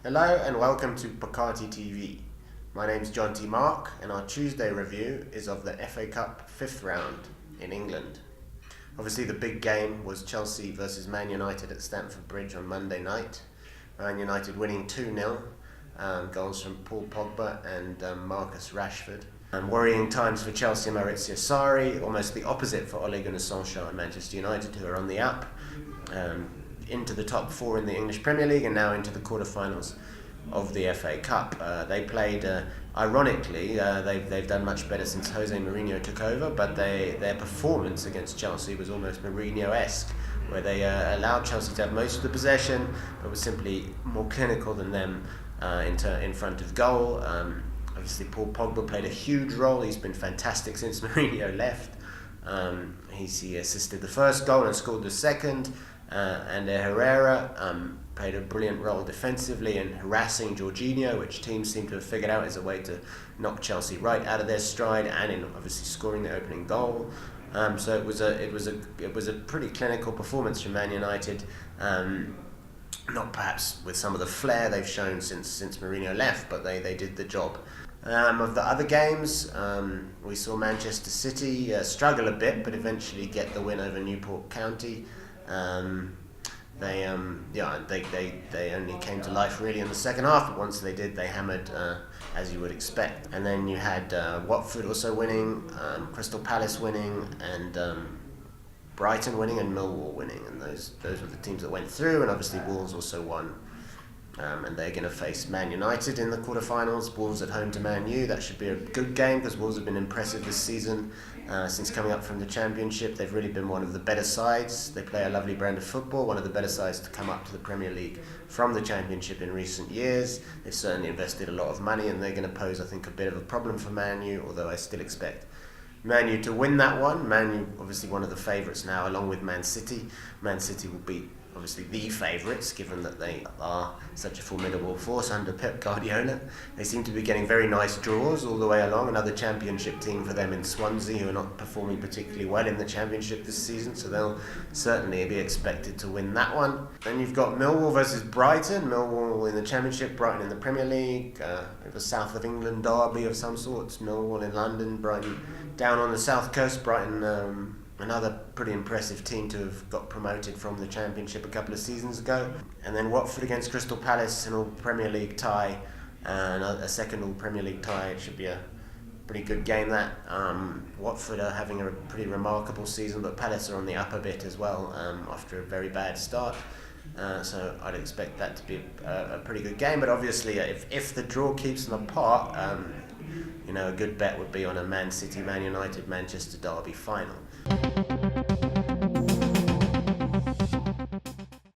Hello and welcome to Backpage TV. My name's Jonty Mark and our Tuesday review is of the FA Cup 5th round in England. Obviously the big game was Chelsea versus Man United at Stamford Bridge on Monday night. Man United winning 2-0, goals from Paul Pogba and Marcus Rashford. Worrying times for Chelsea and Maurizio Sarri, almost the opposite for Ole Gunnar Solskjaer and Manchester United, who are on the up. Into the top four in the English Premier League and now into the quarterfinals of the FA Cup. They played, ironically, they've done much better since Jose Mourinho took over, but their performance against Chelsea was almost Mourinho-esque, where they allowed Chelsea to have most of the possession, but was simply more clinical than them in front of goal. Obviously, Paul Pogba played a huge role. He's been fantastic since Mourinho left. He assisted the first goal and scored the second. And Herrera played a brilliant role defensively in harassing Jorginho, which teams seem to have figured out is a way to knock Chelsea right out of their stride, and in obviously scoring the opening goal. So it was a pretty clinical performance from Man United. Not perhaps with some of the flair they've shown since Mourinho left, but they did the job. Of the other games, we saw Manchester City struggle a bit, but eventually get the win over Newport County. They only came to life really in the second half, but once they did, they hammered as you would expect. And then you had Watford also winning, Crystal Palace winning, and Brighton winning, and Millwall winning, and those were the teams that went through. And obviously Wolves also won, and they're going to face Man United in the quarterfinals. Wolves at home to Man U. That should be a good game because Wolves have been impressive this season. Since coming up from the Championship, they've really been one of the better sides. They play a lovely brand of football, one of the better sides to come up to the Premier League from the Championship in recent years. They've certainly invested a lot of money, and they're going to pose, I think, a bit of a problem for Man U, although I still expect Man U to win that one. Man U, obviously one of the favourites now, along with Man City. Man City will beat, obviously, the favourites, given that they are such a formidable force under Pep Guardiola. They seem to be getting very nice draws all the way along. Another Championship team for them in Swansea, who are not performing particularly well in the Championship this season, so they'll certainly be expected to win that one. Then you've got Millwall versus Brighton. Millwall in the Championship, Brighton in the Premier League. It was South of England derby of some sorts. Millwall in London, Brighton down on the south coast. Brighton, another pretty impressive team to have got promoted from the Championship a couple of seasons ago. And then Watford against Crystal Palace, an all-Premier League tie, and a second all-Premier League tie. It should be a pretty good game, that. Watford are having a pretty remarkable season, but Palace are on the up a bit as well after a very bad start. So I'd expect that to be a pretty good game. But obviously, if the draw keeps them apart, a good bet would be on a Man City, Man United, Manchester derby final.